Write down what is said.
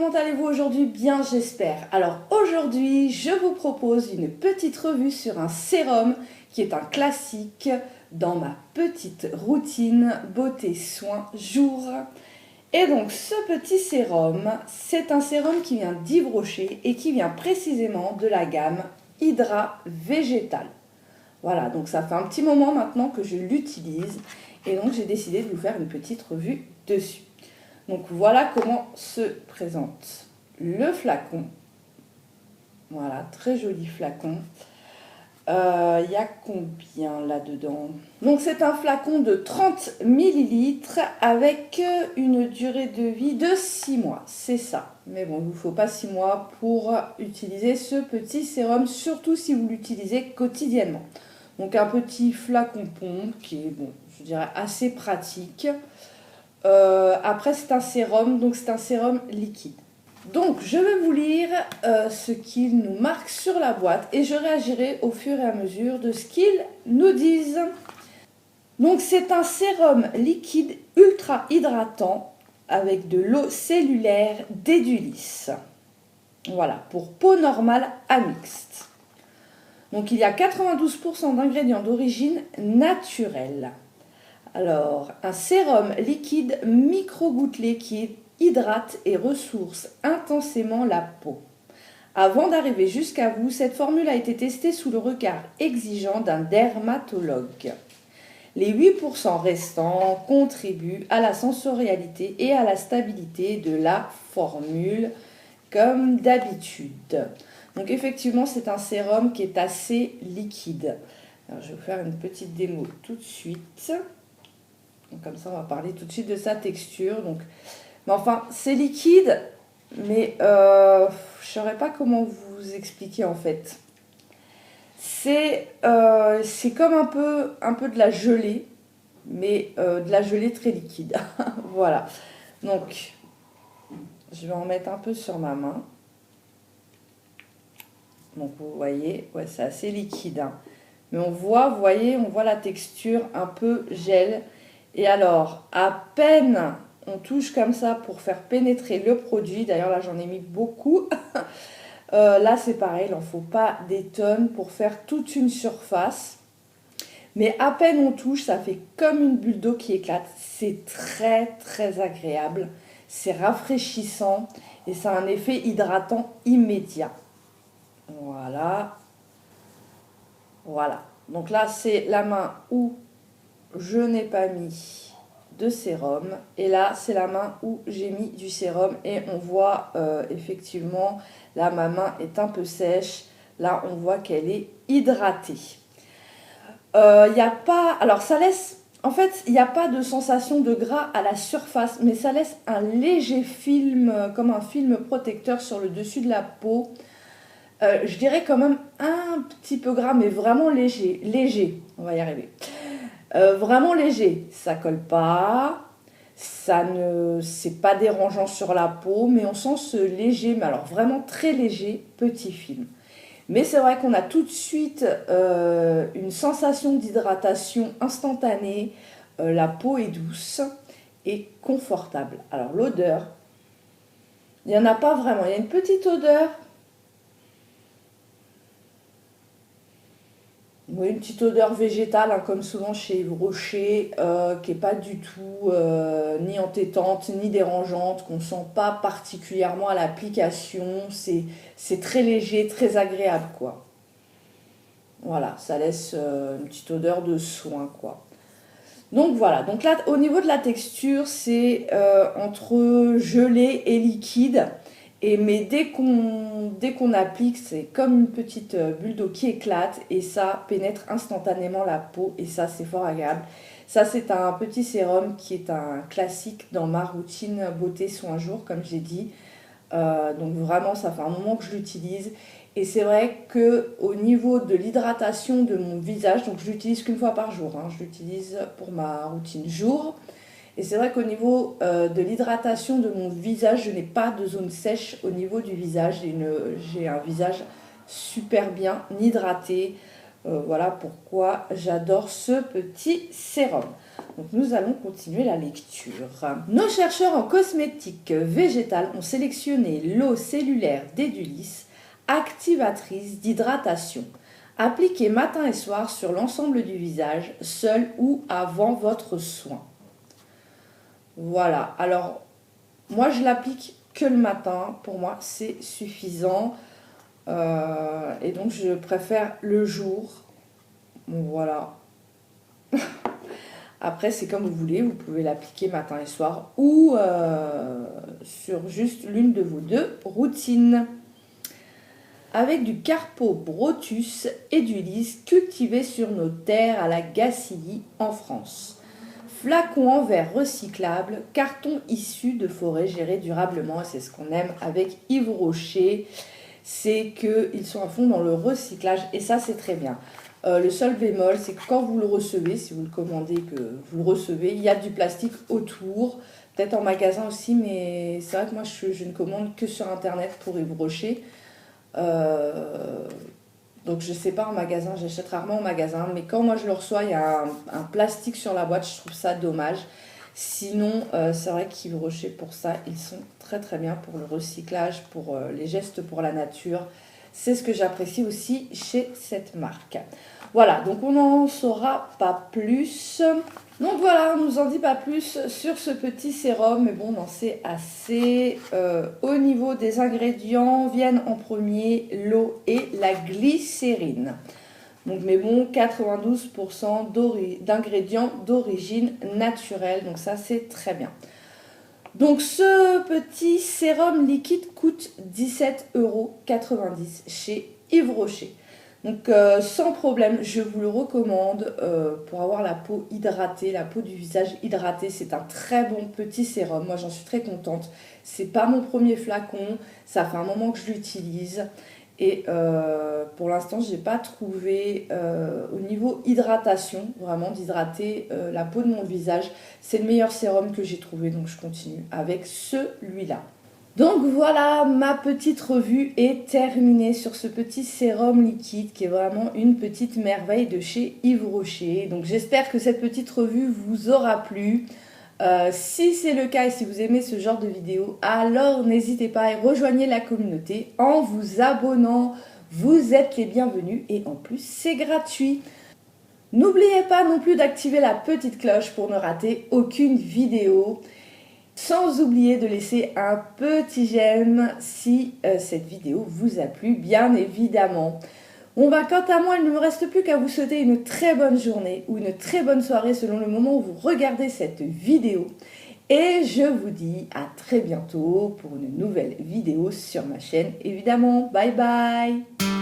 comment allez-vous aujourd'hui? Bien, j'espère. Alors aujourd'hui, je vous propose une petite revue sur un sérum qui est un classique dans ma petite routine beauté soins jour. Et donc ce petit sérum, c'est un sérum qui vient d'Yves Rocher et qui vient précisément de la gamme Hydra Végétal. Voilà, donc ça fait un petit moment maintenant que je l'utilise et donc j'ai décidé de vous faire une petite revue dessus. Donc voilà comment se présente le flacon. Voilà, très joli flacon. Il y a combien là-dedans? Donc c'est un flacon de 30 ml avec une durée de vie de 6 mois. C'est ça. Mais bon, il ne vous faut pas 6 mois pour utiliser ce petit sérum, surtout si vous l'utilisez quotidiennement. Donc un petit flacon pompe qui est, bon, je dirais assez pratique. Après c'est un sérum, donc c'est un sérum liquide. Donc je vais vous lire ce qu'il nous marque sur la boîte et je réagirai au fur et à mesure de ce qu'ils nous disent. Donc c'est un sérum liquide ultra hydratant avec de l'eau cellulaire d'Edulis. Voilà, pour peau normale à mixte. Donc il y a 92% d'ingrédients d'origine naturelle. Alors, un sérum liquide micro-gouttelé qui hydrate et ressource intensément la peau. Avant d'arriver jusqu'à vous, cette formule a été testée sous le regard exigeant d'un dermatologue. Les 8% restants contribuent à la sensorialité et à la stabilité de la formule, comme d'habitude. Donc effectivement, c'est un sérum qui est assez liquide. Alors, je vais vous faire une petite démo tout de suite. Donc, comme ça, on va parler tout de suite de sa texture. Donc, mais enfin, c'est liquide, mais je ne saurais pas comment vous expliquer en fait. C'est comme un peu de la gelée, mais de la gelée très liquide. Voilà. Donc, je vais en mettre un peu sur ma main. Donc, vous voyez, ouais, c'est assez liquide. Hein. Mais on voit, vous voyez, on voit la texture un peu gel. Et alors, à peine on touche comme ça pour faire pénétrer le produit. D'ailleurs, là, j'en ai mis beaucoup. Là, c'est pareil, il n'en faut pas des tonnes pour faire toute une surface. Mais à peine on touche, ça fait comme une bulle d'eau qui éclate. C'est très, très agréable. C'est rafraîchissant et ça a un effet hydratant immédiat. Voilà. Voilà. Donc là, c'est la main où je n'ai pas mis de sérum et là c'est la main où j'ai mis du sérum et on voit effectivement là ma main est un peu sèche, là on voit qu'elle est hydratée. Il n'y a pas, alors ça laisse, en fait il n'y a pas de sensation de gras à la surface, mais ça laisse un léger film, comme un film protecteur sur le dessus de la peau. Je dirais quand même un petit peu gras, mais vraiment léger, on va y arriver. Vraiment léger, ça colle pas, c'est pas dérangeant sur la peau, mais on sent ce léger, mais alors vraiment très léger petit film. Mais c'est vrai qu'on a tout de suite une sensation d'hydratation instantanée, la peau est douce et confortable. Alors l'odeur, il n'y en a pas vraiment, il y a une petite odeur. Oui, une petite odeur végétale, hein, comme souvent chez Yves Rocher, qui n'est pas du tout ni entêtante, ni dérangeante, qu'on ne sent pas particulièrement à l'application. C'est très léger, très agréable, quoi. Voilà, ça laisse une petite odeur de soin, quoi. Donc voilà, donc là, au niveau de la texture, c'est entre gelé et liquide. Mais dès qu'on applique, c'est comme une petite bulle d'eau qui éclate et ça pénètre instantanément la peau et ça, c'est fort agréable. Ça, c'est un petit sérum qui est un classique dans ma routine beauté soins jour, comme j'ai dit. Donc vraiment, ça fait un moment que je l'utilise. Et c'est vrai qu'au niveau de l'hydratation de mon visage, donc je l'utilise qu'une fois par jour, hein, je l'utilise pour ma routine jour. Et c'est vrai qu'au niveau de l'hydratation de mon visage, je n'ai pas de zone sèche au niveau du visage. J'ai un visage super bien hydraté. Voilà pourquoi j'adore ce petit sérum. Donc nous allons continuer la lecture. Nos chercheurs en cosmétique végétale ont sélectionné l'eau cellulaire d'Edulis, activatrice d'hydratation, appliquée matin et soir sur l'ensemble du visage, seul ou avant votre soin. Voilà, alors moi je l'applique que le matin, pour moi c'est suffisant. Et donc je préfère le jour. Bon, voilà. Après c'est comme vous voulez, vous pouvez l'appliquer matin et soir ou sur juste l'une de vos deux routines. Avec du Carpo brotus et du lys cultivé sur nos terres à la Gacilly en France. Flacon en verre recyclable, carton issu de forêts gérées durablement, et c'est ce qu'on aime avec Yves Rocher. C'est qu'ils sont à fond dans le recyclage et ça c'est très bien. Le seul bémol c'est que quand vous le recevez, si vous le commandez, que vous le recevez, il y a du plastique autour, peut-être en magasin aussi, mais c'est vrai que moi je ne commande que sur internet pour Yves Rocher. Donc je sais pas en magasin, j'achète rarement en magasin, mais quand moi je le reçois, il y a un plastique sur la boîte, je trouve ça dommage. Sinon, c'est vrai qu'Yves Rocher, pour ça, ils sont très très bien pour le recyclage, pour les gestes pour la nature. C'est ce que j'apprécie aussi chez cette marque. Voilà, donc on n'en saura pas plus. Donc voilà, on ne nous en dit pas plus sur ce petit sérum, mais bon, on en sait assez. Au niveau des ingrédients, viennent en premier l'eau et la glycérine. Donc, mais bon, 92% d'ingrédients d'origine naturelle. Donc ça, c'est très bien. Donc ce petit sérum liquide coûte 17,90 € chez Yves Rocher. Donc sans problème, je vous le recommande pour avoir la peau hydratée, la peau du visage hydratée. C'est un très bon petit sérum. Moi, j'en suis très contente. C'est pas mon premier flacon. Ça fait un moment que je l'utilise. Et pour l'instant, je n'ai pas trouvé au niveau hydratation, vraiment d'hydrater la peau de mon visage. C'est le meilleur sérum que j'ai trouvé, donc je continue avec celui-là. Donc voilà, ma petite revue est terminée sur ce petit sérum liquide qui est vraiment une petite merveille de chez Yves Rocher. Donc j'espère que cette petite revue vous aura plu. Si c'est le cas et si vous aimez ce genre de vidéo, alors n'hésitez pas et rejoignez la communauté en vous abonnant. Vous êtes les bienvenus et en plus c'est gratuit. N'oubliez pas non plus d'activer la petite cloche pour ne rater aucune vidéo. Sans oublier de laisser un petit j'aime si cette vidéo vous a plu, bien évidemment. Bon bah quant à moi, il ne me reste plus qu'à vous souhaiter une très bonne journée ou une très bonne soirée selon le moment où vous regardez cette vidéo. Et je vous dis à très bientôt pour une nouvelle vidéo sur ma chaîne, évidemment. Bye bye!